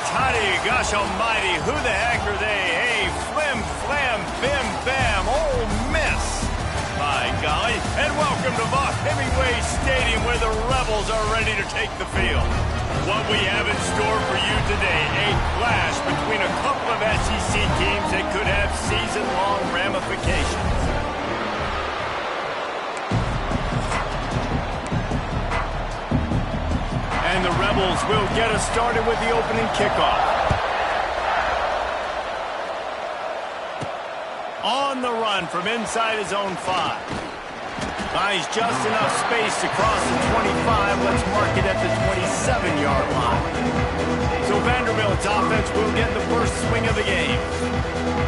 toddy, gosh almighty, who the heck are they? Hey, flim, flam, bim, bam, Ole Miss. My golly, and welcome to Voss Hemingway Stadium where the Rebels are ready to take the field. What we have in store for you today, a clash between a couple of SEC teams that could have season-long ramifications. And the Rebels will get us started with the opening kickoff. On the run from inside his own 5. Buys just enough space to cross the 25. Let's mark it at the 27-yard line. So Vanderbilt's offense will get the first swing of the game.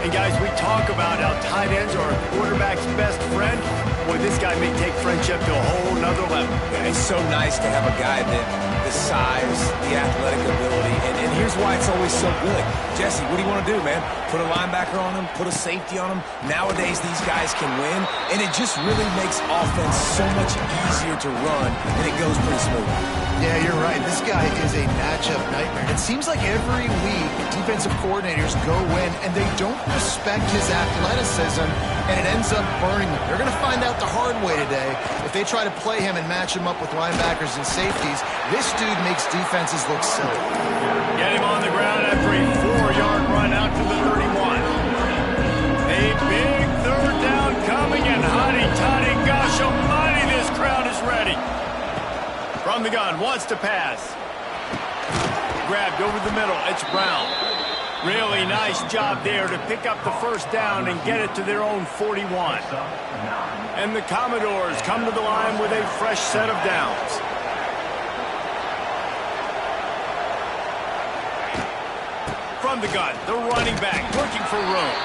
And guys, we talk about how tight ends are a quarterback's best friend. Boy, this guy may take friendship to a whole nother level. Yeah, it's so nice to have a guy that the size, the athletic ability, and here's why it's always so good. Jesse, what do you want to do, man? Put a linebacker on him, put a safety on him. Nowadays, these guys can win, and it just really makes offense so much easier to run, and it goes pretty smooth. Yeah, you're right. This guy is a matchup nightmare. It seems like every week defensive coordinators go in and they don't respect his athleticism, and it ends up burning them. They're going to find out the hard way today. If they try to play him and match him up with linebackers and safeties, this dude makes defenses look silly. Get him on the ground after a 4-yard run out to the 31. A big third down coming, and hotty-totty, gosh almighty, this crowd is ready. From the gun, wants to pass. Grabbed over the middle, it's Brown. Really nice job there to pick up the first down and get it to their own 41. And the Commodores come to the line with a fresh set of downs. From the gun, the running back looking for room.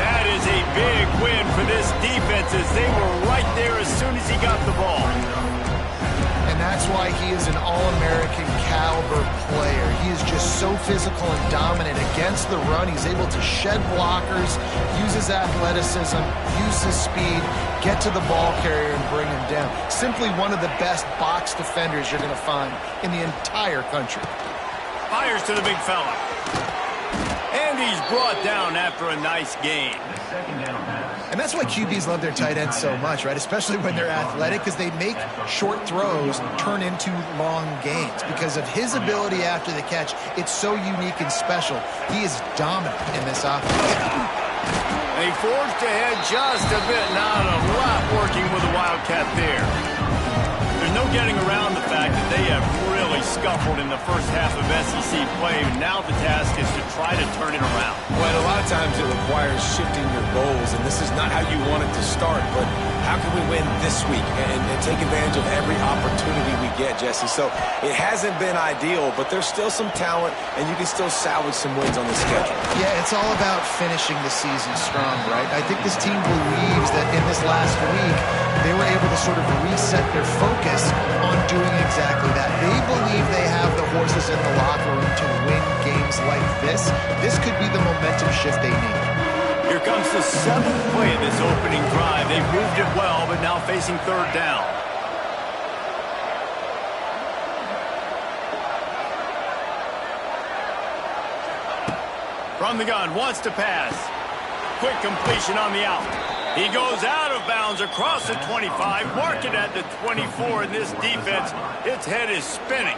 That is a big win for this defense as they were right there as soon as he got the ball. And that's why he is an All-American caliber player. He is just so physical and dominant against the run. He's able to shed blockers, use his athleticism, use his speed, get to the ball carrier and bring him down. Simply one of the best box defenders you're going to find in the entire country. Fires to the big fella. And he's brought down after a nice gain. And that's why QBs love their tight ends so much, right? Especially when they're athletic, because they make short throws turn into long gains. Because of his ability after the catch, it's so unique and special. He is dominant in this offense. They forged ahead just a bit, not a lot working with the Wildcat there. There's no getting around the fact that they have really scuffled in the first half of SEC play. Now the task is to try to turn it around. Well, a lot of times it requires shifting your goals, and this is not how you want it to start, but how can we win this week and take advantage of every opportunity we get, Jesse? So it hasn't been ideal, but there's still some talent, and you can still salvage some wins on the schedule. Yeah, it's all about finishing the season strong, right? I think this team believes that in this last week, they were able to sort of reset their focus on doing exactly that. They believe they have the horses in the locker room to win games like this. This could be the momentum shift they need. Here comes the 7th play of this opening drive. They've moved it well, but now facing third down. From the gun, wants to pass. Quick completion on the out. He goes out of bounds across the 25, mark it at the 24, and this defense, its head is spinning.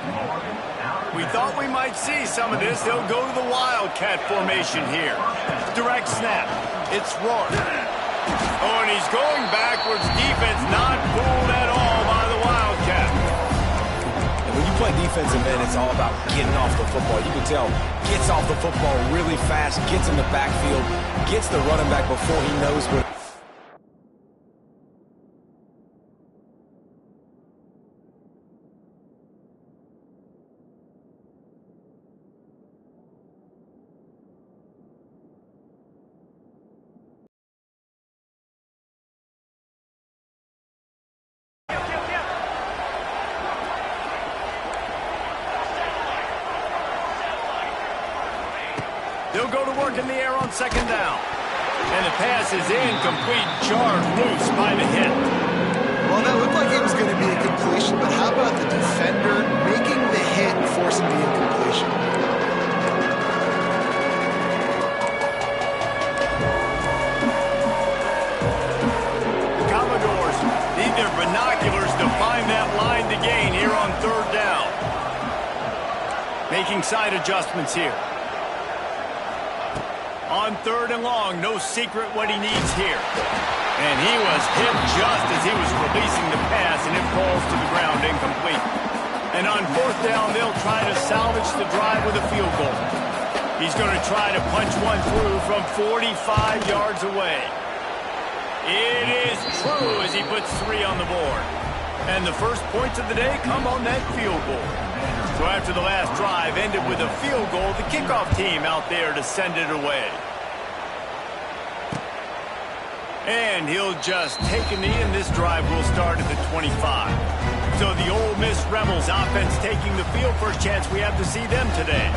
We thought we might see some of this. They'll go to the Wildcat formation here. Direct snap. It's Rourke. Oh, and he's going backwards. Defense not fooled at all by the Wildcat. And when you play defensive end, it's all about getting off the football. You can tell, gets off the football really fast, gets in the backfield, gets the running back before he knows what. They'll go to work in the air on second down. And the pass is incomplete, jarred loose by the hit. Well, that looked like it was going to be a completion, but how about the defender making the hit and forcing the incompletion? binoculars to find that line to gain here on third down. Making side adjustments here. On third and long, no secret what he needs here. And he was hit just as he was releasing the pass, and it falls to the ground incomplete. And on fourth down, they'll try to salvage the drive with a field goal. He's going to try to punch one through from 45 yards away. It is true as he puts 3 on the board. And the first points of the day come on that field goal. So after the last drive ended with a field goal, the kickoff team out there to send it away. And he'll just take a knee, and this drive will start at the 25. So the Ole Miss Rebels offense taking the field. First chance we have to see them today.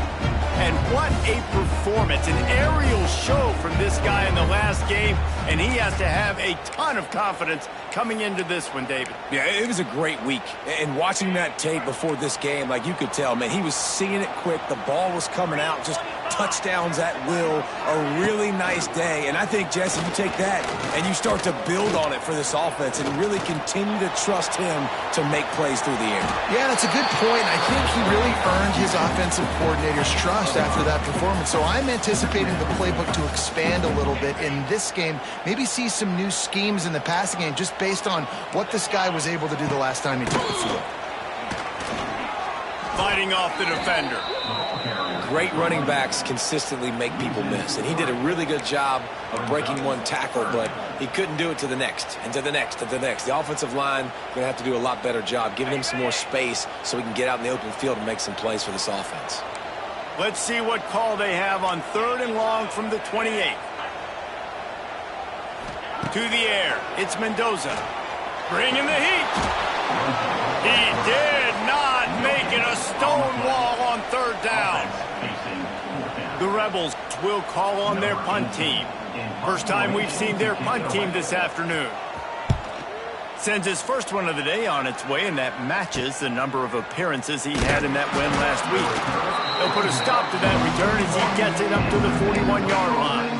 And what a performance, an aerial show from this guy in the last game, and he has to have a ton of confidence coming into this one, David. Yeah, it was a great week. And watching that tape before this game, like you could tell, man, he was seeing it quick. The ball was coming out, just touchdowns at will. A really nice day. And I think, Jesse, you take that and you start to build on it for this offense and really continue to trust him to make plays through the air. Yeah, that's a good point. I think he really earned his offensive coordinator's trust after that performance. So I'm anticipating the playbook to expand a little bit in this game. Maybe see some new schemes in the passing game just based on what this guy was able to do the last time he took the field. Fighting off the defender. Great running backs consistently make people miss, and he did a really good job of breaking one tackle, but he couldn't do it to the next, and to the next, and to the next. The offensive line going to have to do a lot better job, giving him some more space so he can get out in the open field and make some plays for this offense. Let's see what call they have on third and long from the 28. To the air, it's Mendoza. Bringing the heat. He did not make it a stone wall on third down. The Rebels will call on their punt team. First time we've seen their punt team this afternoon. Sends his first one of the day on its way, and that matches the number of appearances he had in that win last week. They'll put a stop to that return as he gets it up to the 41-yard line.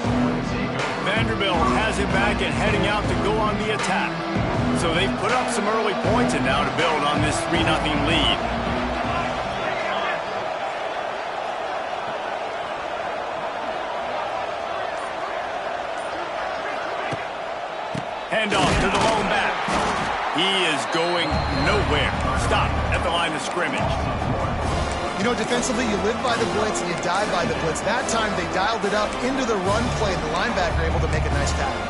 Vanderbilt has it back and heading out to go on the attack. So they've put up some early points and now to build on this 3-0 lead. Handoff to the lone back. He is going nowhere. Stop at the line of scrimmage. You know, defensively, you live by the blitz and you die by the blitz. That time, they dialed it up into the run play, and the linebacker able to make a nice tackle.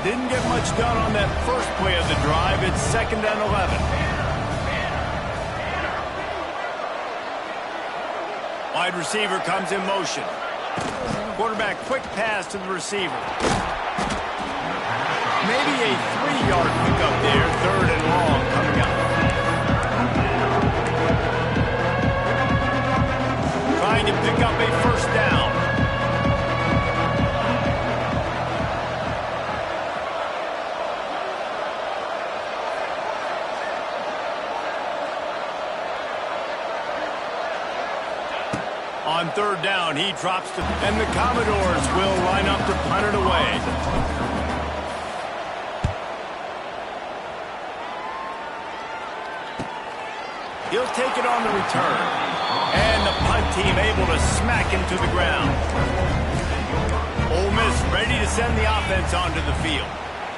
Didn't get much done on that first play of the drive. It's 2nd and 11. Wide receiver comes in motion. Quarterback quick pass to the receiver. Maybe a 3-yard pickup there. 3rd and long coming up. Trying to pick up a first down. On 3rd down, he drops to, and the Commodores will line up to punt it away. He'll take it on the return. And the punt team able to smack him to the ground. Ole Miss ready to send the offense onto the field.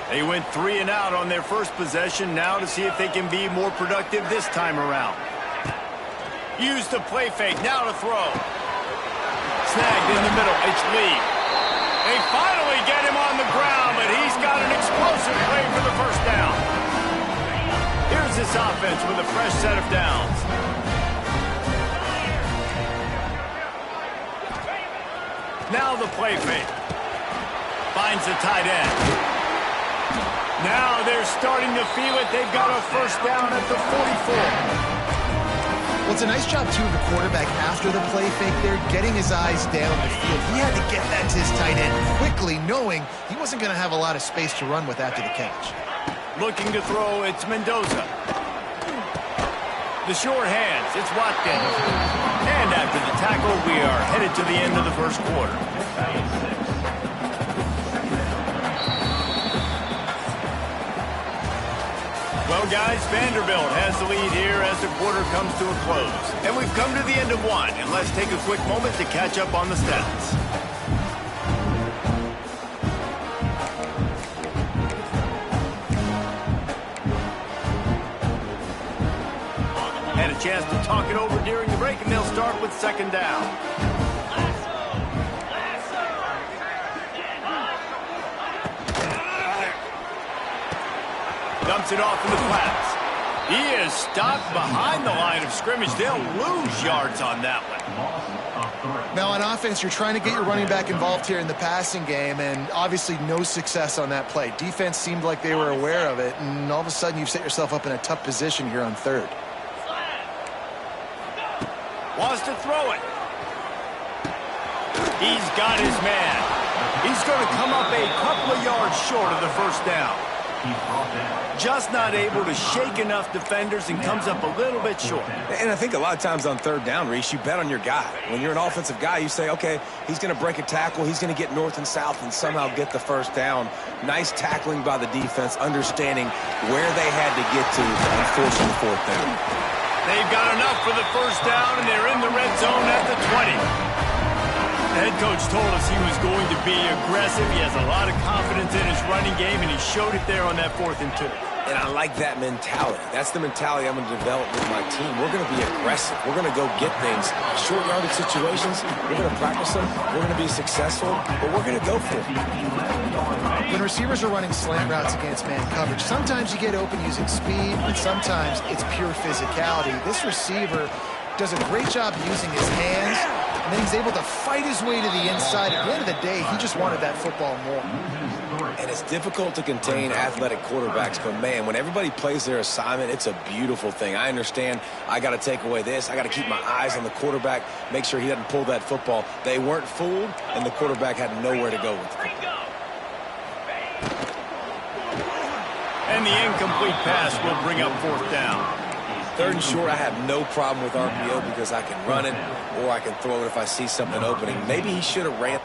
They went 3 and out on their first possession, now to see if they can be more productive this time around. Use the play fake, now to throw. Snagged in the middle, it's Lee. They finally get him on the ground, but he's got an explosive play for the first down. Here's this offense with a fresh set of downs. Now the play fake. Finds the tight end. Now they're starting to feel it. They've got a first down at the 44. Well, it's a nice job, too, of the quarterback after the play fake there, getting his eyes down the field. He had to get that to his tight end quickly, knowing he wasn't going to have a lot of space to run with after the catch. Looking to throw, it's Mendoza. The short hands, it's Watkins. And after the tackle, we are headed to the end of the first quarter. guys, Vanderbilt has the lead here as the quarter comes to a close. And we've come to the end of one, and let's take a quick moment to catch up on the stats. Had a chance to talk it over during the break, and they'll start with second down. Dumps it off in the flats. He is stopped behind the line of scrimmage. They'll lose yards on that one. Now, on offense, you're trying to get your running back involved here in the passing game, and obviously no success on that play. Defense seemed like they were aware of it, and all of a sudden you've set yourself up in a tough position here on third. Wants to throw it. He's got his man. He's going to come up a couple of yards short of the first down. Just not able to shake enough defenders and comes up a little bit short. And I think a lot of times on third down, Reese, you bet on your guy. When you're an offensive guy, you say, okay, he's going to break a tackle, he's going to get north and south and somehow get the first down. Nice tackling by the defense, understanding where they had to get to and forcing the fourth down. They've got enough for the first down, and they're in the red zone at the 20. The head coach told us he was going to be aggressive. He has a lot of confidence in his running game, and he showed it there on that 4th and 2. And I like that mentality. That's the mentality I'm going to develop with my team. We're going to be aggressive. We're going to go get things. Short yardage situations, we're going to practice them. We're going to be successful, but we're going to go for it. When receivers are running slant routes against man coverage, sometimes you get open using speed, but sometimes it's pure physicality. This receiver does a great job using his hands, and then he's able to fight his way to the inside. At the end of the day, he just wanted that football more. And it's difficult to contain athletic quarterbacks, but man, when everybody plays their assignment, it's a beautiful thing. I understand I got to take away this. I got to keep my eyes on the quarterback, make sure he doesn't pull that football. They weren't fooled, and the quarterback had nowhere to go with it. And the incomplete pass will bring up 4th down. 3rd and short, I have no problem with RPO because I can run it or I can throw it if I see something opening. Maybe he should have ran.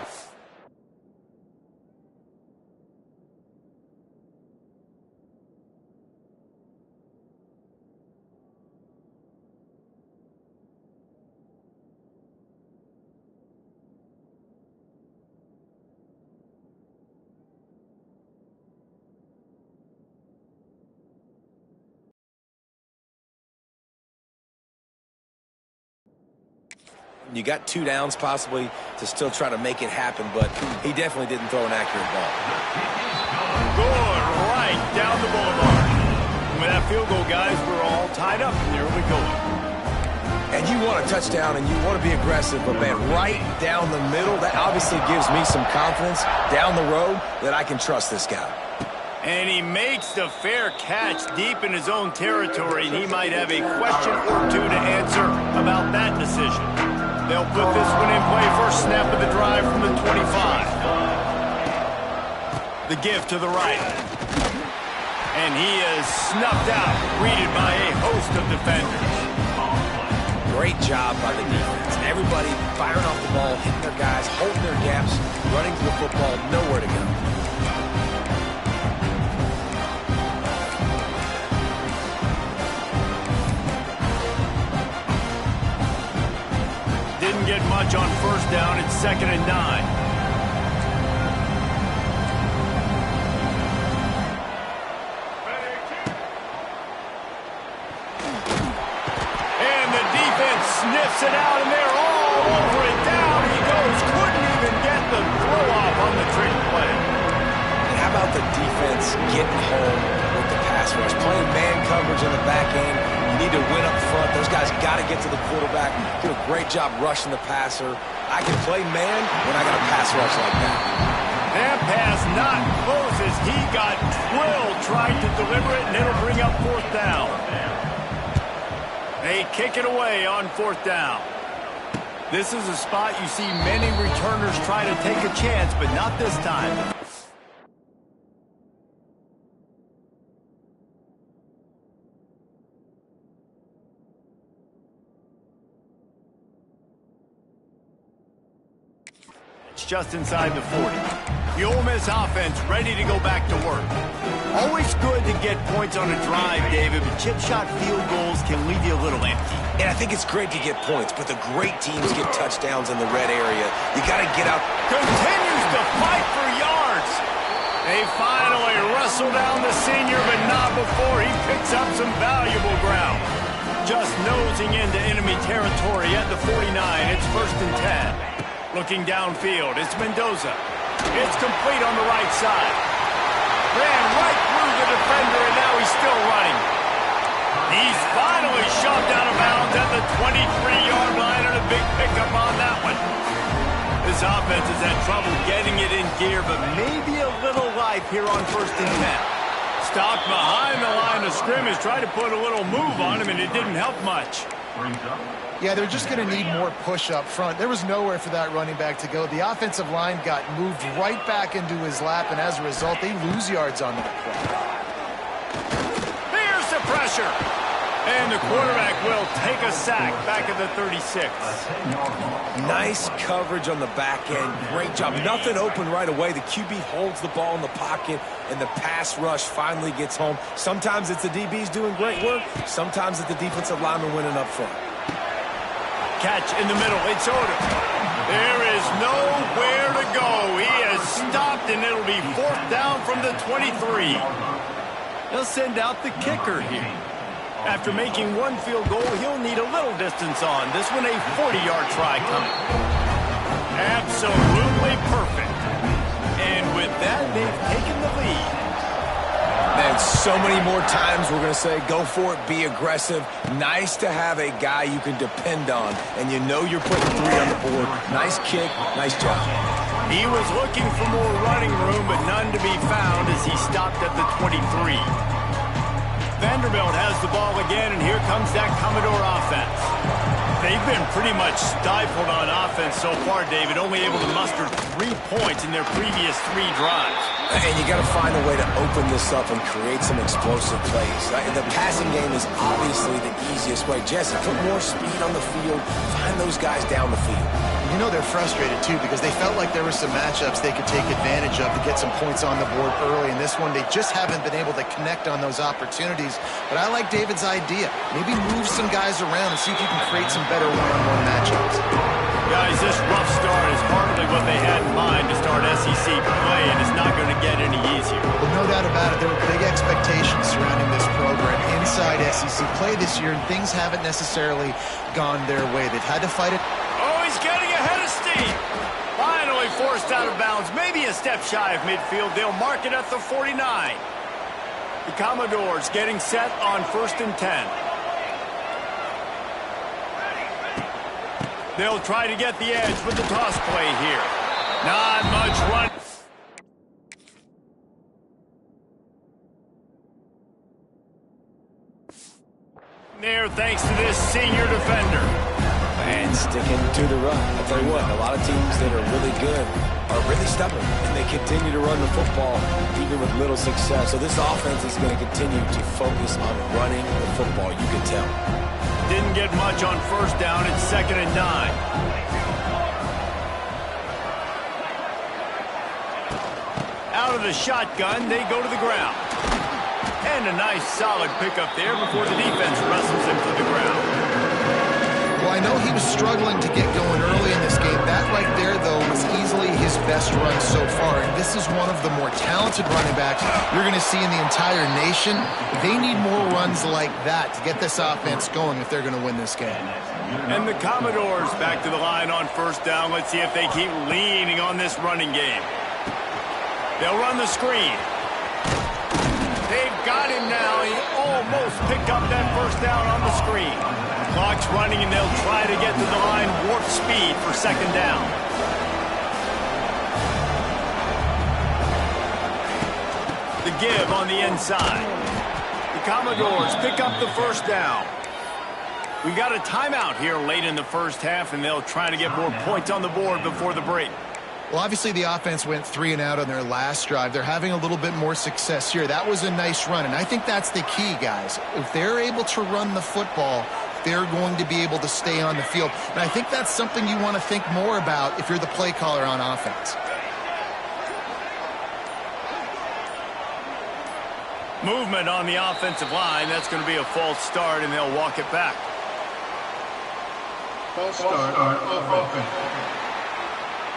You got 2 downs possibly to still try to make it happen, but he definitely didn't throw an accurate ball. Good, right down the boulevard. And with that field goal, guys, we're all tied up, and there we go. And you want a touchdown, and you want to be aggressive, but, man, right down the middle, that obviously gives me some confidence down the road that I can trust this guy. And he makes the fair catch deep in his own territory, and he might have a question or two to answer about that decision. They'll put this one in play. First snap of the drive from the 25. The give to the right. And he is snuffed out, greeted by a host of defenders. Great job by the defense. Everybody firing off the ball, hitting their guys, holding their gaps, running to the football, nowhere to go. Didn't get much on first down. It's 2nd and 9. Sniffs it out, and they're all over it. Down he goes. Couldn't even get the throw off on the trick play. And how about the defense getting home with the pass rush? Playing man coverage in the back end. You need to win up front. Those guys got to get to the quarterback. Do a great job rushing the passer. I can play man when I got a pass rush like that. That pass not close as he got drilled trying to deliver it, and it'll bring up 4th down. They kick it away on 4th down. This is a spot you see many returners try to take a chance, but not this time. It's just inside the 40. The Ole Miss offense ready to go back to work. Always good to get points on a drive, David, but chip shot field goals can leave you a little empty. And I think it's great to get points, but the great teams get touchdowns in the red area. You got to get out. Continues to fight for yards. They finally wrestle down the senior, but not before he picks up some valuable ground. Just nosing into enemy territory at the 49. It's 1st and 10. Looking downfield, it's Mendoza. It's complete on the right side. Ran right through the defender, and now he's still running. He's finally shoved out of bounds at the 23-yard line, and a big pickup on that one. This offense has had trouble getting it in gear, but maybe a little life here on 1st and 10. Stopped behind the line of scrimmage, tried to put a little move on him, and it didn't help much. Yeah, they're just going to need more push up front. There was nowhere for that running back to go. The offensive line got moved right back into his lap, and as a result, they lose yards on that play. Here's the pressure. And the quarterback will take a sack back at the 36. Nice coverage on the back end. Great job. Nothing open right away. The QB holds the ball in the pocket, and the pass rush finally gets home. Sometimes it's the DBs doing great work. Sometimes it's the defensive lineman winning up front. Catch in the middle. It's Odom. There is nowhere to go. He has stopped, and it'll be 4th down from the 23. They'll send out the kicker here. After making one field goal, he'll need a little distance on. This one, a 40-yard try coming. Absolutely perfect. And with that, they've taken the lead. Man, so many more times we're going to say, go for it, be aggressive. Nice to have a guy you can depend on, and you know you're putting 3 on the board. Nice kick, nice job. He was looking for more running room, but none to be found as he stopped at the 23. Vanderbilt has the ball again, and here comes that Commodore offense. They've been pretty much stifled on offense so far, David, only able to muster 3 points in their previous 3 drives. And you got to find a way to open this up and create some explosive plays. The passing game is obviously the easiest way. Jesse, put more speed on the field. Find those guys down the field. You know they're frustrated, too, because they felt like there were some matchups they could take advantage of to get some points on the board early. In this one, they just haven't been able to connect on those opportunities. But I like David's idea. Maybe move some guys around and see if you can create some better one-on-one matchups. Guys, this rough start is hardly what they had in mind to start SEC play, and it's not going to get any easier. Well, no doubt about it. There were big expectations surrounding this program inside SEC play this year, and things haven't necessarily gone their way. They've had to fight it. Oh, he's getting ahead of steam. Finally forced out of bounds, maybe a step shy of midfield. They'll mark it at the 49. The Commodores getting set on 1st and 10. They'll try to get the edge with the toss play here. Not much run. There, thanks to this senior defender. And sticking to the run. I'll tell you what, a lot of teams that are really good are really stubborn, and they continue to run the football even with little success. So this offense is going to continue to focus on running the football, you can tell. Didn't get much on 1st down. It's 2nd and 9. Out of the shotgun, they go to the ground. And a nice solid pickup there before the defense wrestles him to the ground. Well, I know he was struggling to get going early in this game. That right there, though, was easily his best run so far. And this is one of the more talented running backs you're going to see in the entire nation. They need more runs like that to get this offense going if they're going to win this game. And the Commodores back to the line on 1st down. Let's see if they keep leaning on this running game. They'll run the screen. They've got him now. He almost picked up that 1st down on the screen. Clock's running, and they'll try to get to the line warp speed for 2nd down. The give on the inside. The Commodores pick up the 1st down. We got a timeout here late in the 1st half, and they'll try to get more points on the board before the break. Well, obviously the offense went 3 and out on their last drive. They're having a little bit more success here. That was a nice run, and I think that's the key, guys. If they're able to run the football, they're going to be able to stay on the field. And I think that's something you want to think more about if you're the play caller on offense. Movement on the offensive line. That's going to be a false start, and they'll walk it back. False start on offense.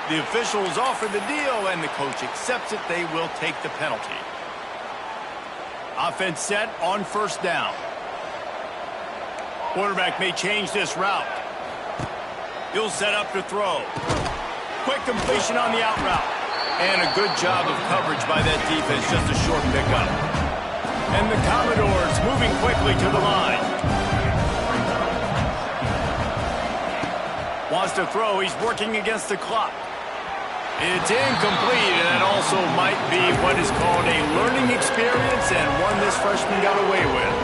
The officials offer the deal, and the coach accepts it. They will take the penalty. Offense set on first down. Quarterback may change this route. He'll set up to throw. Quick completion on the out route. And a good job of coverage by that defense. Just a short pickup. And the Commodores moving quickly to the line. Wants to throw. He's working against the clock. It's incomplete, and that also might be what is called a learning experience, and one this freshman got away with.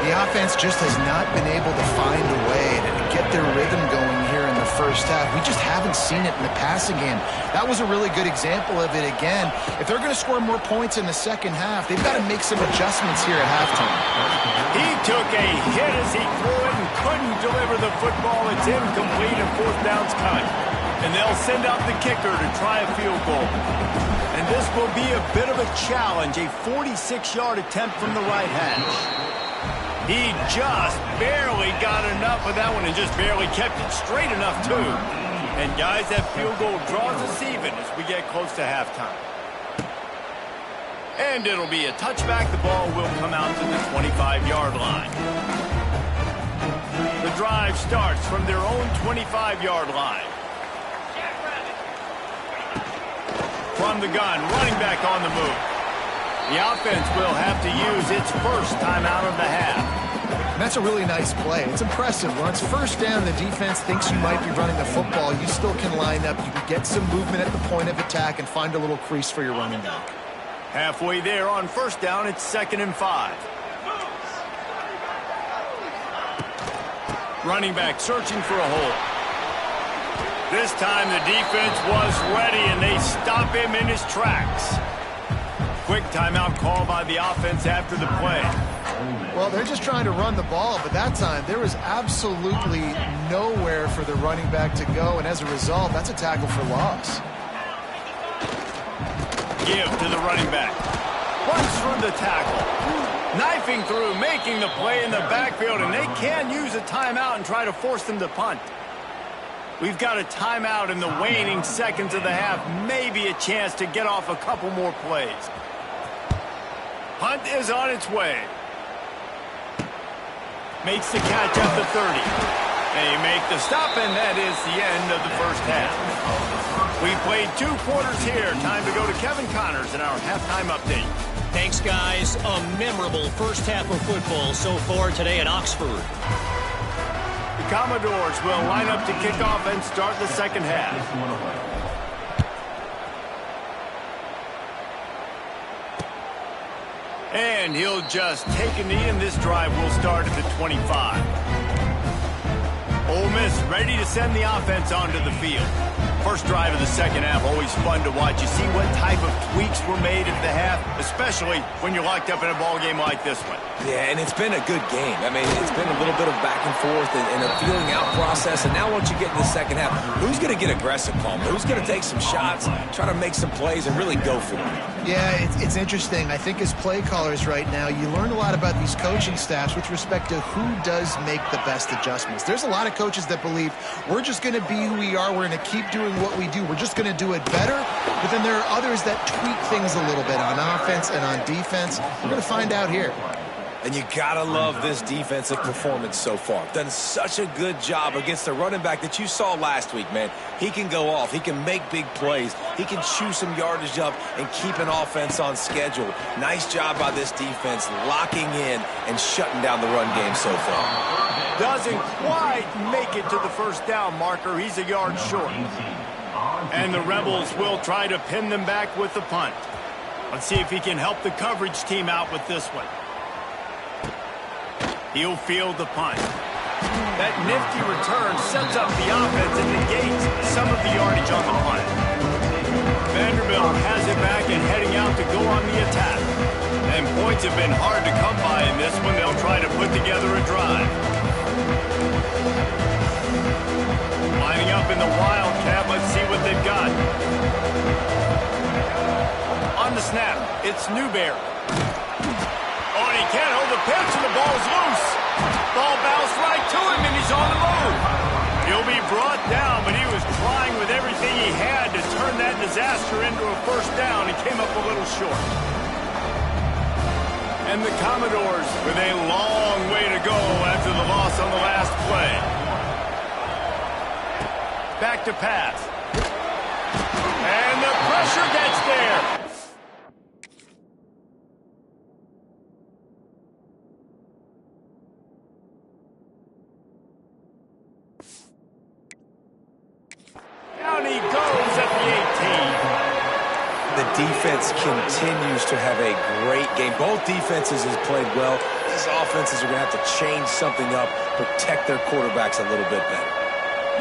The offense just has not been able to find a way to get their rhythm going here in the first half. We just haven't seen it in the passing game. That was a really good example of it again. If they're going to score more points in the second half, they've got to make some adjustments here at halftime. He took a hit as he threw it and couldn't deliver the football. It's incomplete, and fourth down's coming. And they'll send out the kicker to try a field goal. And this will be a bit of a challenge, a 46-yard attempt from the right hash. He just barely got enough of that one and just barely kept it straight enough, too. And, guys, that field goal draws us even as we get close to halftime. And it'll be a touchback. The ball will come out to the 25-yard line. The drive starts from their own 25-yard line. From the gun, running back on the move. The offense will have to use its first timeout of the half. And that's a really nice play. It's impressive. When it's first down, the defense thinks you might be running the football. You still can line up. You can get some movement at the point of attack and find a little crease for your running back. Halfway there on first down, it's 2nd and 5. Running back searching for a hole. This time the defense was ready, and they stop him in his tracks. Quick timeout call by the offense after the play. Well, they're just trying to run the ball, but that time there was absolutely nowhere for the running back to go, and as a result, that's a tackle for loss. Give to the running back. Runs from the tackle. Knifing through, making the play in the backfield, and they can use a timeout and try to force them to punt. We've got a timeout in the waning seconds of the half. Maybe a chance to get off a couple more plays. Punt is on its way. Makes the catch at the 30. They make the stop, and that is the end of the first half. We played 2 quarters here. Time to go to Kevin Connors in our halftime update. Thanks, guys. A memorable first half of football so far today at Oxford. The Commodores will line up to kick off and start the second half. And he'll just take a knee, and this drive will start at the 25. Ole Miss ready to send the offense onto the field. First drive of the second half, always fun to watch. You see what type of tweaks were made at the half, especially when you're locked up in a ball game like this one. Yeah, and it's been a good game. I mean, it's been a little bit of back and forth and a feeling out process. And now once you get in the second half, who's going to get aggressive, Palmer? Who's going to take some shots, try to make some plays, and really go for it? Yeah, it's interesting. I think as play callers right now, you learn a lot about these coaching staffs with respect to who does make the best adjustments. There's a lot of coaches that believe we're just going to be who we are. We're going to keep doing what we do. We're just going to do it better. But then there are others that tweak things a little bit on offense and on defense. We're going to find out here. And you gotta love this defensive performance so far. Done such a good job against the running back that you saw last week, man. He can go off. He can make big plays. He can chew some yardage up and keep an offense on schedule. Nice job by this defense locking in and shutting down the run game so far. Doesn't quite make it to the first down marker. He's a yard short. And the Rebels will try to pin them back with the punt. Let's see if he can help the coverage team out with this one. He'll field the punt. That nifty return sets up the offense and negates some of the yardage on the punt. Vanderbilt has it back and heading out to go on the attack. And points have been hard to come by in this one. They'll try to put together a drive. Lining up in the Wildcat. Let's see what they've got. On the snap, it's Newberry. Oh, and he can't hold the pitch, and the ball's loose. Ball bounced right to him, and he's on the move. He'll be brought down, but he was trying with everything he had to turn that disaster into a first down. He came up a little short. And the Commodores with a long way to go after the loss on the last play. Back to pass. And the pressure gets there. Down he goes at the 18. The defense continues to have a great game. Both defenses have played well. These offenses are going to have to change something up, protect their quarterbacks a little bit better.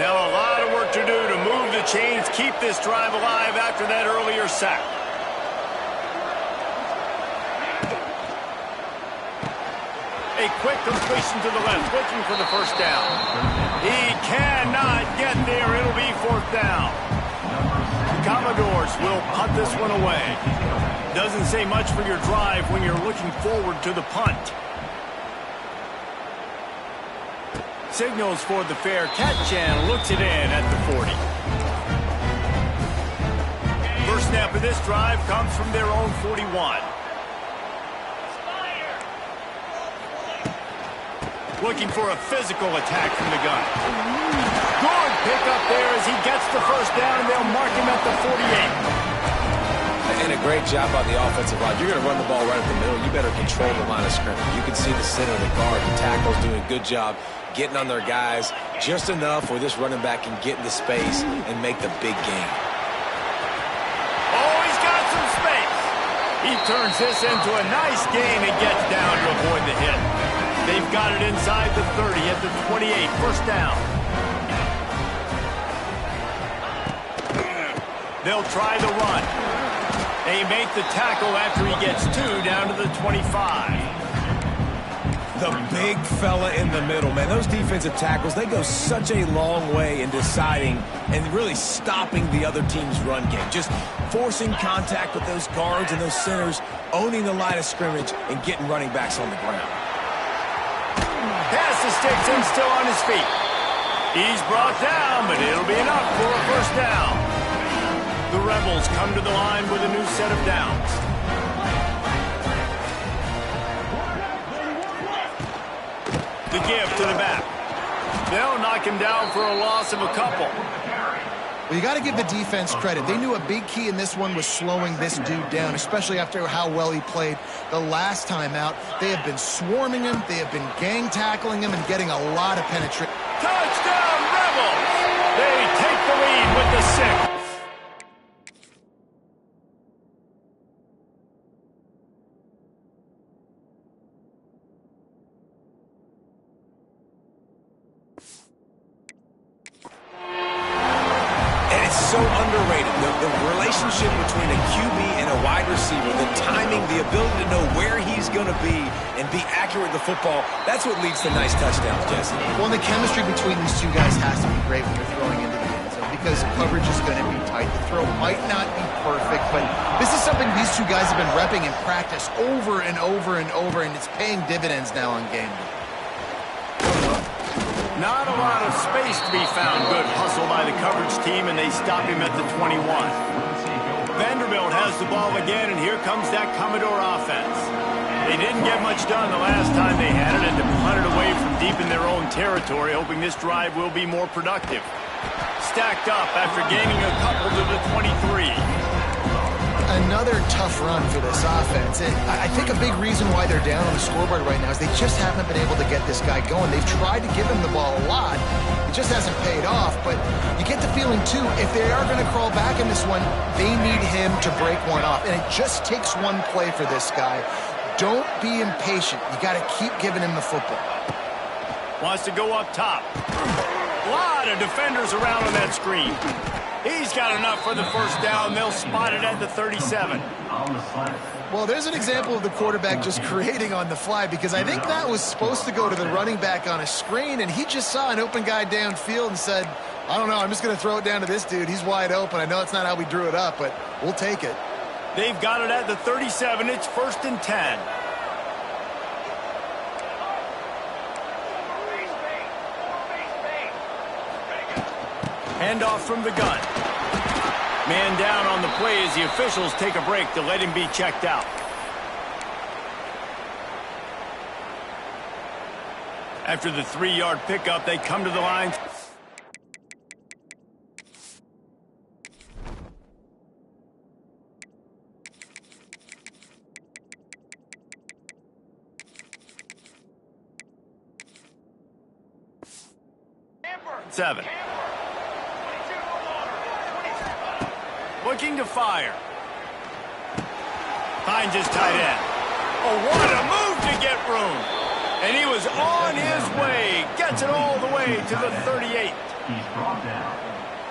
Now a lot of work to do to move the chains, keep this drive alive after that earlier sack. A quick completion to the left, looking for the first down. He cannot get there. It'll be fourth down. The Commodores will punt this one away. Doesn't say much for your drive when you're looking forward to the punt. Signals for the fair catch and looks it in at the 40. First snap of this drive comes from their own 41. Looking for a physical attack from the gun. Good pickup there as he gets the first down, and they'll mark him at the 48. And a great job on the offensive line. You're going to run the ball right up the middle. You better control the line of scrimmage. You can see the center of the guard, the tackle's doing a good job getting on their guys just enough where this running back can get into space and make the big game. Oh, he's got some space. He turns this into a nice gain and gets down to avoid the hit. They've got it inside the 30 at the 28. First down. They'll try the run. They make the tackle after he gets two down to the 25. The big fella in the middle, man. Those defensive tackles, they go such a long way in deciding and really stopping the other team's run game. Just forcing contact with those guards and those centers, owning the line of scrimmage, and getting running backs on the ground. Pass the sticks in, still on his feet. He's brought down, but it'll be enough for a first down. The Rebels come to the line with a new set of downs. The give to the back. They'll knock him down for a loss of a couple. Well, you got to give the defense credit. They knew a big key in this one was slowing this dude down, especially after how well he played the last time out. They have been swarming him. They have been gang tackling him and getting a lot of penetration. Touchdown, Rebels! They take the lead with the 6. So underrated. The relationship between a QB and a wide receiver, the timing, the ability to know where he's going to be and be accurate with the football, that's what leads to nice touchdowns, Jesse. Well, the chemistry between these two guys has to be great when you're throwing into the end zone because coverage is going to be tight. The throw might not be perfect, but this is something these two guys have been repping in practice over and over and over, and it's paying dividends now on game day. Not a lot of space to be found. Good hustle by the coverage team, and they stop him at the 21. Vanderbilt has the ball again, and here comes that Commodore offense. They didn't get much done the last time they had it, and to punt it away from deep in their own territory, hoping this drive will be more productive. Stacked up after gaining a couple to the 23. Another tough run for this offense. I think a big reason why they're down on the scoreboard right now is they just haven't been able to get this guy going. They've tried to give him the ball a lot. It just hasn't paid off, but you get the feeling, too, if they are going to crawl back in this one, they need him to break one off, and it just takes one play for this guy. Don't be impatient. You got to keep giving him the football. Wants to go up top. A lot of defenders around on that screen. He's got enough for the first down. They'll spot it at the 37. Well, there's an example of the quarterback just creating on the fly because I think that was supposed to go to the running back on a screen, and he just saw an open guy downfield and said, I don't know, I'm just going to throw it down to this dude. He's wide open. I know it's not how we drew it up, but we'll take it. They've got it at the 37. It's 1st and 10. Handoff from the gun. Man down on the play as the officials take a break to let him be checked out. After the 3-yard pickup, they come to the line. Seven. Looking to fire. Finds his tight end. Oh, what a move to get room. And he was on his way. Gets it all the way to the 38.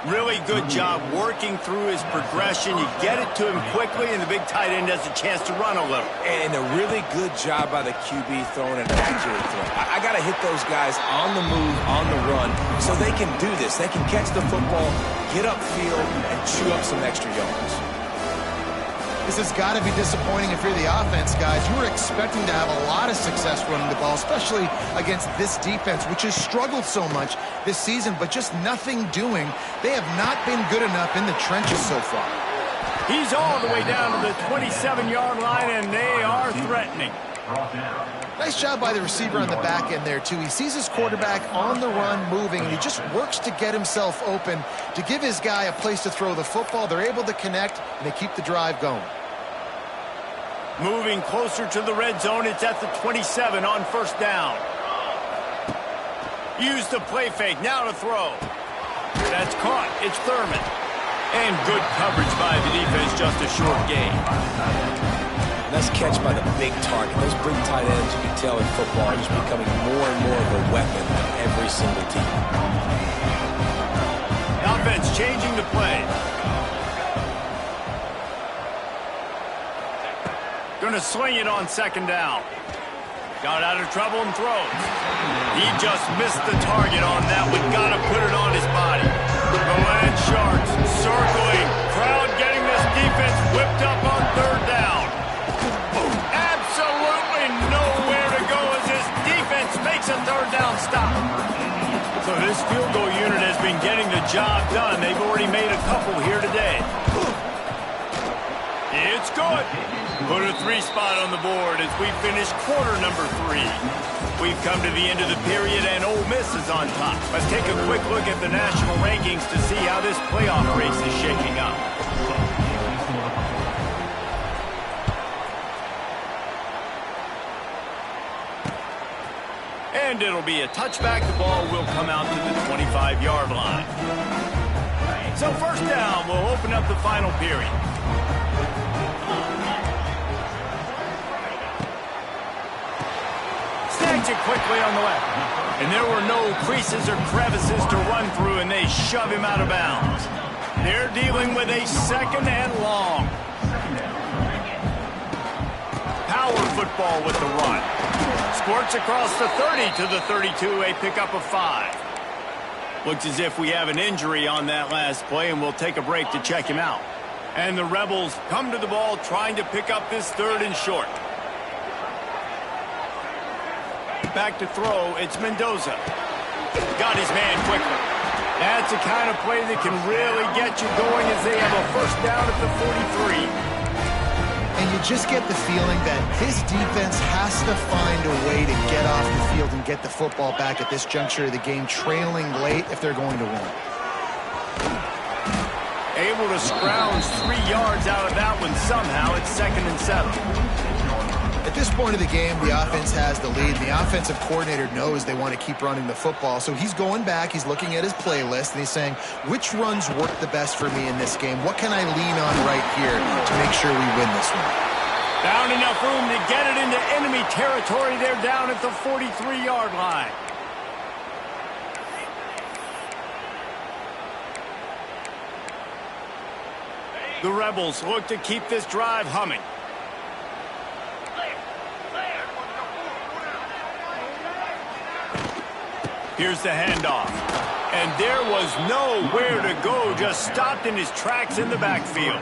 Really good job working through his progression. You get it to him quickly, and the big tight end has a chance to run a little. And a really good job by the QB throwing an accurate throw. I got to hit those guys on the move, on the run, so they can do this. They can catch the football, get upfield, and chew up some extra yards. This has got to be disappointing if you're the offense, guys. You were expecting to have a lot of success running the ball, especially against this defense, which has struggled so much this season, but just nothing doing. They have not been good enough in the trenches so far. He's all the way down to the 27-yard line, and they are threatening. Nice job by the receiver on the back end there, too. He sees his quarterback on the run moving, and he just works to get himself open to give his guy a place to throw the football. They're able to connect, and they keep the drive going. Moving closer to the red zone, it's at the 27 on first down. Use the play fake, now to throw. That's caught, it's Thurman. And good coverage by the defense, just a short gain. Nice catch by the big target. Those big tight ends, you can tell in football, are just becoming more and more of a weapon on every single team. Offense changing the play. Going to sling it on second down. Got out of trouble and throws. He just missed the target on that one. Got to put it on his body. The Land Sharks circling. Crowd getting this defense whipped up on third down. Absolutely nowhere to go as this defense makes a third down stop. So this field goal unit has been getting the job done. They've already made a couple here today. It's good. Put a 3 spot on the board as we finish quarter number 3. We've come to the end of the period, and Ole Miss is on top. Let's take a quick look at the national rankings to see how this playoff race is shaking up. And it'll be a touchback. The ball will come out to the 25-yard line. So first down, we'll open up the final period. Snags it quickly on the left. And there were no creases or crevices to run through, and they shove him out of bounds. They're dealing with a second and long. Power football with the run. Squirts across the 30 to the 32, a pickup of 5. Looks as if we have an injury on that last play, and we'll take a break to check him out. And the Rebels come to the ball trying to pick up this third and short. Back to throw, it's Mendoza. Got his man quickly. That's the kind of play that can really get you going as they have a first down at the 43. And you just get the feeling that this defense has to find a way to get off the field and get the football back at this juncture of the game, trailing late if they're going to win. Able to scrounge 3 yards out of that one somehow. It's 2nd and 7. At this point of the game, the offense has the lead. The offensive coordinator knows they want to keep running the football. So he's going back, he's looking at his playlist, and he's saying, which runs work the best for me in this game? What can I lean on right here to make sure we win this one? Found enough room to get it into enemy territory. They're down at the 43-yard line. The Rebels look to keep this drive humming. Here's the handoff. And there was nowhere to go, just stopped in his tracks in the backfield.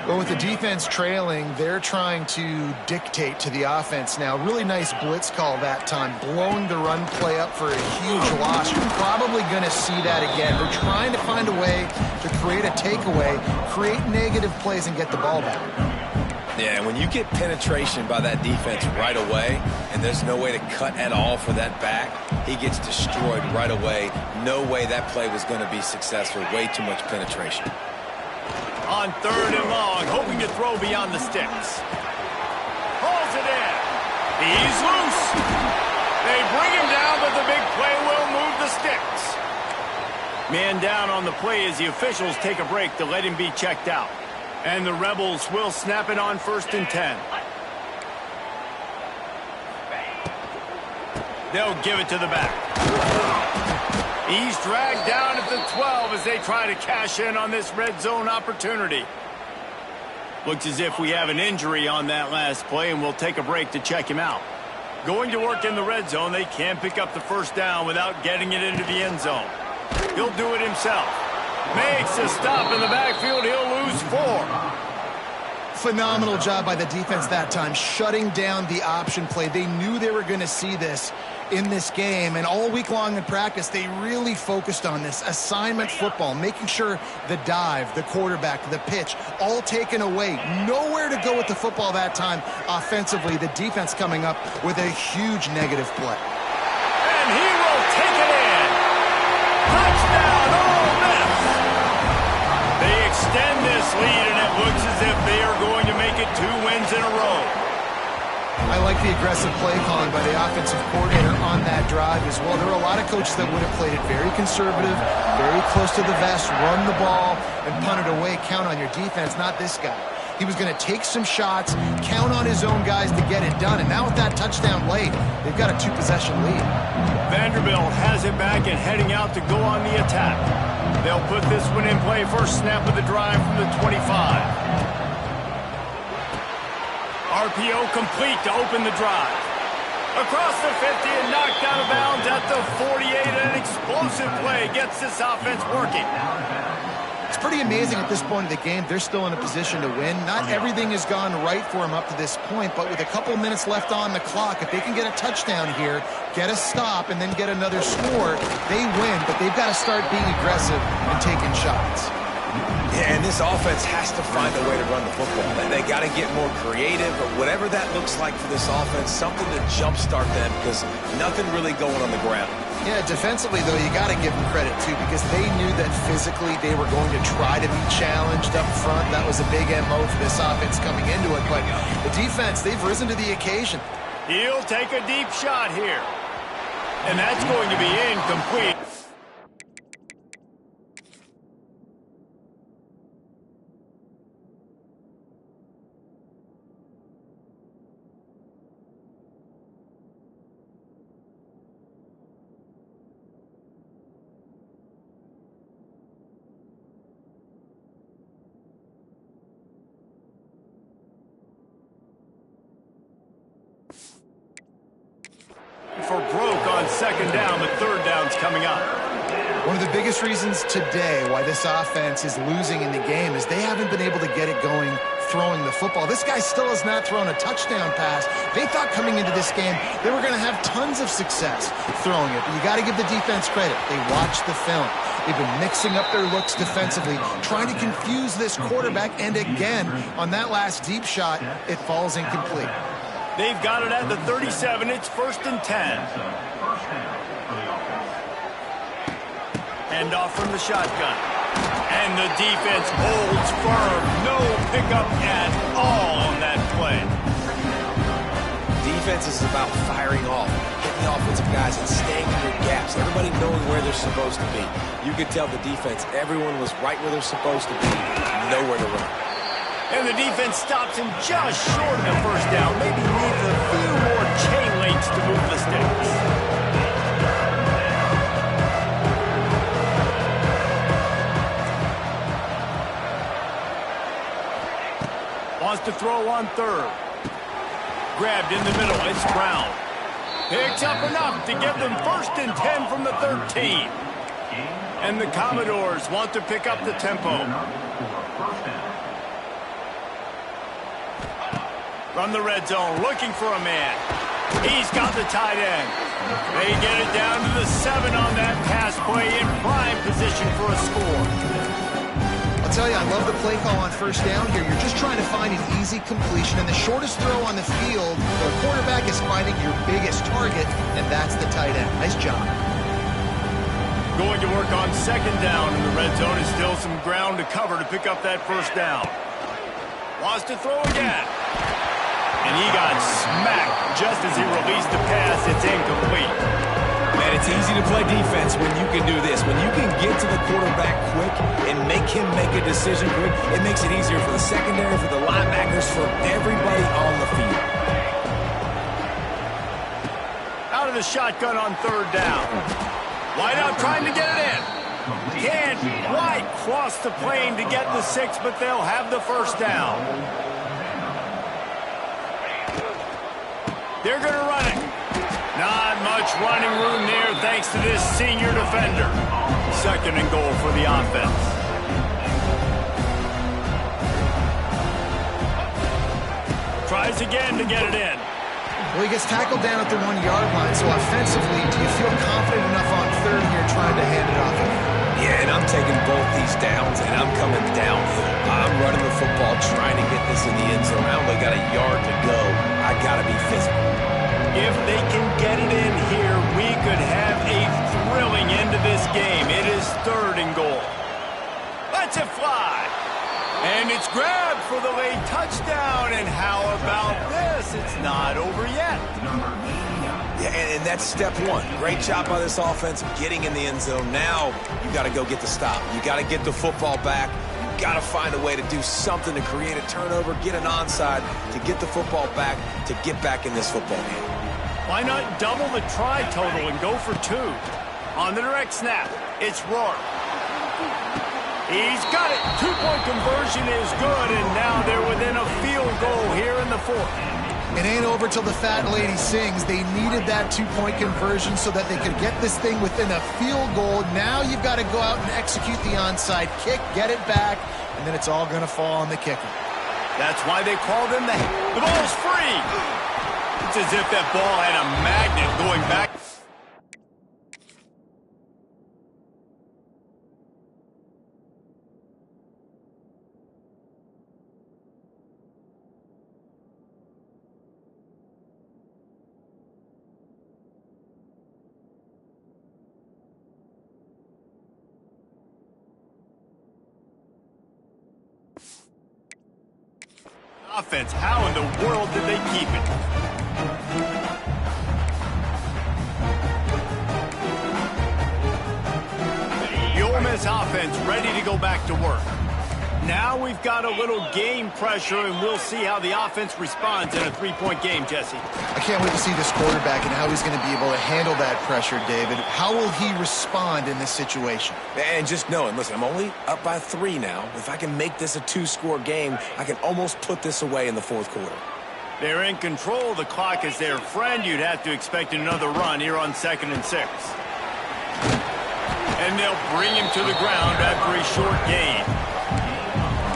Well, with the defense trailing, they're trying to dictate to the offense now. Really nice blitz call that time, blowing the run play up for a huge loss. You're probably going to see that again. They're trying to find a way to create a takeaway, create negative plays, and get the ball back. Yeah, when you get penetration by that defense right away, and there's no way to cut at all for that back, he gets destroyed right away. No way that play was going to be successful. Way too much penetration. On 3rd and long, hoping to throw beyond the sticks. Pulls it in. He's loose. They bring him down, but the big play will move the sticks. Man down on the play as the officials take a break to let him be checked out. And the Rebels will snap it on 1st and 10. They'll give it to the back. He's dragged down at the 12 as they try to cash in on this red zone opportunity. Looks as if we have an injury on that last play, and we'll take a break to check him out. Going to work in the red zone, they can't pick up the first down without getting it into the end zone. He'll do it himself. Makes a stop in the backfield. He'll lose 4. Phenomenal job by the defense that time, shutting down the option play. They knew they were going to see this in this game, and all week long in practice, they really focused on this assignment football, making sure the dive, the quarterback, the pitch, all taken away. Nowhere to go with the football that time offensively. The defense coming up with a huge negative play. And he will take it in. Touchdown, Ole Miss. They extend this lead, and it looks as if they are going to make it 2 wins in a row. I like the aggressive play calling by the offensive coordinator on that drive as well. There are a lot of coaches that would have played it very conservative, very close to the vest, run the ball, and punt it away. Count on your defense, not this guy. He was going to take some shots, count on his own guys to get it done. And now with that touchdown late, they've got a 2-possession lead. Vanderbilt has it back and heading out to go on the attack. They'll put this one in play. First snap of the drive from the 25. RPO complete to open the drive. Across the 50 and knocked out of bounds at the 48. An explosive play gets this offense working. It's pretty amazing at this point of the game. They're still in a position to win. Not everything has gone right for them up to this point, but with a couple minutes left on the clock, if they can get a touchdown here, get a stop, and then get another score, they win. But they've got to start being aggressive and taking shots. Yeah, and this offense has to find a way to run the football. They got to get more creative, but whatever that looks like for this offense, something to jumpstart them because nothing really going on the ground. Yeah, defensively, though, you got to give them credit, too, because they knew that physically they were going to try to be challenged up front. That was a big MO for this offense coming into it, but the defense, they've risen to the occasion. He'll take a deep shot here, and that's going to be incomplete. For broke on 2nd down, but 3rd down's coming up. One of the biggest reasons today why this offense is losing in the game is they haven't been able to get it going throwing the football. This guy still has not thrown a touchdown pass. They thought coming into this game they were going to have tons of success throwing it, but you got to give the defense credit. They watched the film. They've been mixing up their looks defensively, trying to confuse this quarterback, and again, on that last deep shot, it falls incomplete. They've got it at the 37. It's 1st and 10. Hand off from the shotgun. And the defense holds firm. No pickup at all on that play. Defense is about firing off, hitting the offensive guys and staying in their gaps. Everybody knowing where they're supposed to be. You could tell the defense, everyone was right where they're supposed to be. Nowhere to run. And the defense stops him just short of the first down. Maybe needs a few more chain links to move the sticks. Wants to throw on 3rd. Grabbed in the middle. It's Brown. Picks up enough to get them 1st and 10 from the 13. And the Commodores want to pick up the tempo. From the red zone, looking for a man. He's got the tight end. They get it down to the 7 on that pass play in prime position for a score. I'll tell you, I love the play call on first down here. You're just trying to find an easy completion, and the shortest throw on the field, the quarterback is finding your biggest target, and that's the tight end. Nice job. Going to work on second down in the red zone. Is still some ground to cover to pick up that first down. Wants to throw again. And he got smacked just as he released the pass. It's incomplete. Man, it's easy to play defense when you can do this. When you can get to the quarterback quick and make him make a decision quick, it makes it easier for the secondary, for the linebackers, for everybody on the field. Out of the shotgun on third down. Wide out trying to get it in. Can't quite cross the plane to get the 6, but they'll have the first down. They're going to run it. Not much running room there thanks to this senior defender. Second and goal for the offense. Tries again to get it in. Well, he gets tackled down at the 1-yard line, so offensively, do you feel confident enough on third here trying to hand it off again? Yeah, and I'm taking both these downs, and I'm coming downhill. I'm running the football, trying to get this in the end zone. I only got a yard to go. I got to be physical. If they can get it in here, we could have a thrilling end to this game. It is third and goal. Let's it fly. And it's grabbed for the late touchdown. And how about this? It's not over yet. Yeah, and that's step one. Great job by this offense getting in the end zone. Now you got to go get the stop. You got to get the football back. You got to find a way to do something to create a turnover, get an onside, to get the football back, to get back in this football game. Why not double the try total and go for 2? On the direct snap, it's Rourke. He's got it. 2-point conversion is good, and now they're within a field goal here in the 4th. It ain't over till the fat lady sings. They needed that 2-point conversion so that they could get this thing within a field goal. Now you've got to go out and execute the onside kick, get it back, and then it's all going to fall on the kicker. That's why they call them the ball's free. It's as if that ball had a magnet going back. Offense, how in the world did they keep it? The Ole Miss offense ready to go back to work. Now we've got a little game pressure, and we'll see how the offense responds in a 3-point game, Jesse. I can't wait to see this quarterback and how he's going to be able to handle that pressure, David. How will he respond in this situation? And just knowing, listen, I'm only up by 3 now. If I can make this a 2-score game, I can almost put this away in the 4th quarter. They're in control. The clock is their friend. You'd have to expect another run here on 2nd and 6. And they'll bring him to the ground after a short gain.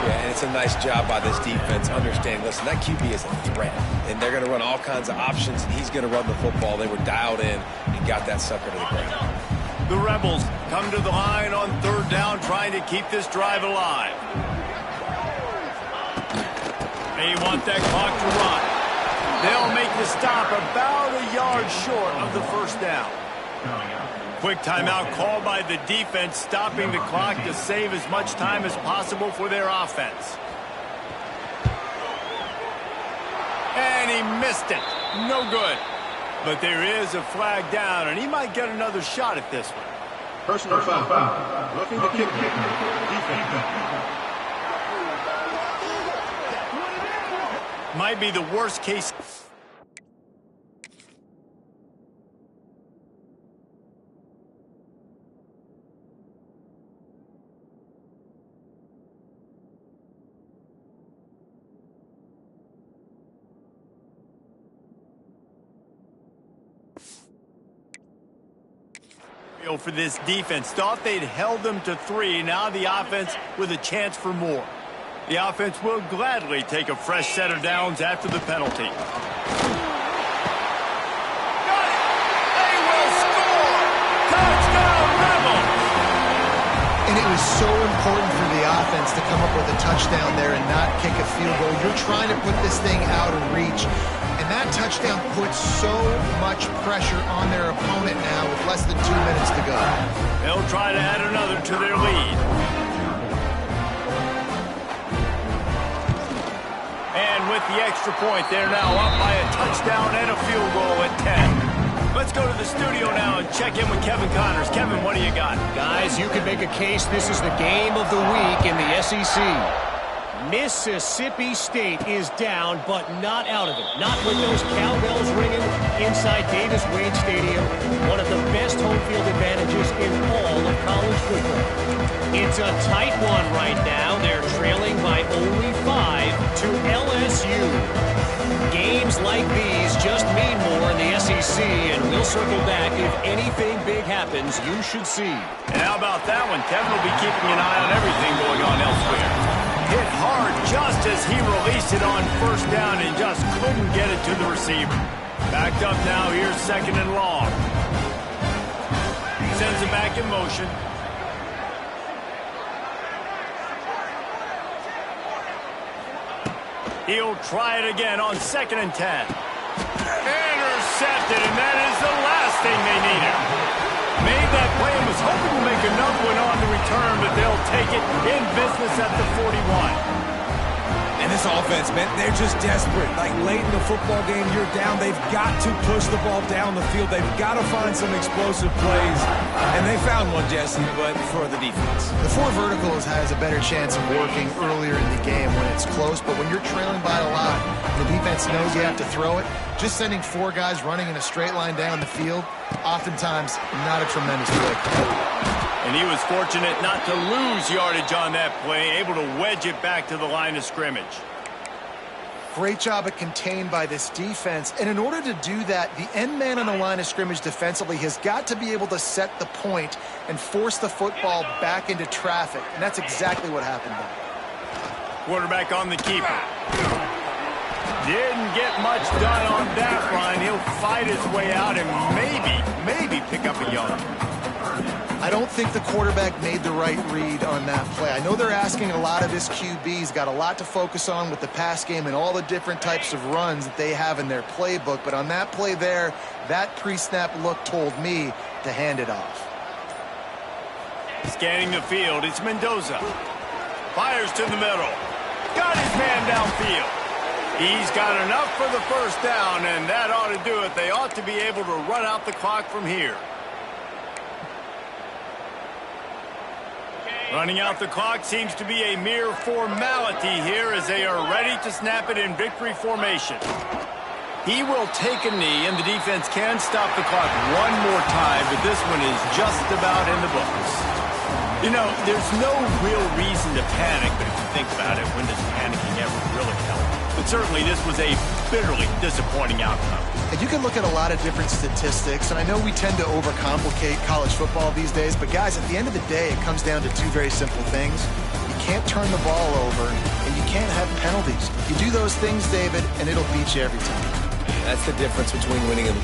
Yeah, and it's a nice job by this defense understanding, listen, that QB is a threat, and they're going to run all kinds of options, and he's going to run the football. They were dialed in and got that sucker to the ground. The Rebels come to the line on 3rd down, trying to keep this drive alive. They want that clock to run. They'll make the stop about a yard short of the first down. Quick timeout called by the defense, stopping the clock to save as much time as possible for their offense. And he missed it. No good. But there is a flag down, and he might get another shot at this one. Personal foul. Roughing the kick. Defense. Might be the worst case. For this defense, thought they'd held them to 3. Now the offense with a chance for more. The offense will gladly take a fresh set of downs after the penalty. Got it! They will score! Touchdown, Rebels! And it was so important for the offense to come up with a touchdown there and not kick a field goal. You're trying to put this thing out of reach. And that touchdown puts so much pressure on their opponent now with less than 2 minutes to go. They'll try to add another to their lead. And with the extra point, they're now up by a touchdown and a field goal at 10. Let's go to the studio now and check in with Kevin Connors. Kevin, what do you got? Guys, you could make a case this is the game of the week in the SEC. Mississippi State is down, but not out of it. Not with those cowbells ringing inside Davis-Wade Stadium, one of the best home field advantages in all of college football. It's a tight one right now. They're trailing by only 5 to LSU. Games like these just mean more in the SEC, and we'll circle back. If anything big happens, you should see. And how about that one? Kevin will be keeping an eye on everything going on elsewhere. Hit hard just as he released it on first down and just couldn't get it to the receiver. Backed up now, here's second and long. Sends it back in motion. He'll try it again on second and 10. Intercepted, and that is the last thing they needed. Made that play and was hoping to make another one on the return, but they'll take it in business at the 41. And this offense, man, they're just desperate. Like late in the football game, you're down. They've got to push the ball down the field. They've got to find some explosive plays. And they found one, Jesse, but for the defense. The 4 verticals has a better chance of working earlier in the game when it's close, but when you're trailing by a lot, the defense knows you have to throw it. Just sending 4 guys running in a straight line down the field, oftentimes not a tremendous play. And he was fortunate not to lose yardage on that play, able to wedge it back to the line of scrimmage. Great job at contained by this defense. And in order to do that, the end man on the line of scrimmage defensively has got to be able to set the point and force the football back into traffic. And that's exactly what happened there. Quarterback on the keeper. Didn't get much done on that line. He'll fight his way out and maybe pick up a yard. I don't think the quarterback made the right read on that play. I know they're asking a lot of his QBs, got a lot to focus on with the pass game and all the different types of runs that they have in their playbook. But on that play there, that pre-snap look told me to hand it off. Scanning the field, it's Mendoza. Fires to the middle. Got his man downfield. He's got enough for the first down, and that ought to do it. They ought to be able to run out the clock from here. Running out the clock seems to be a mere formality here as they are ready to snap it in victory formation. He will take a knee, and the defense can stop the clock one more time, but this one is just about in the books. You know, there's no real reason to panic, but if you think about it, when does panicking ever really help? But certainly this was a bitterly disappointing outcome. And you can look at a lot of different statistics, and I know we tend to overcomplicate college football these days, but guys, at the end of the day, it comes down to 2 very simple things. You can't turn the ball over, and you can't have penalties. You do those things, David, and it'll beat you every time. That's the difference between winning and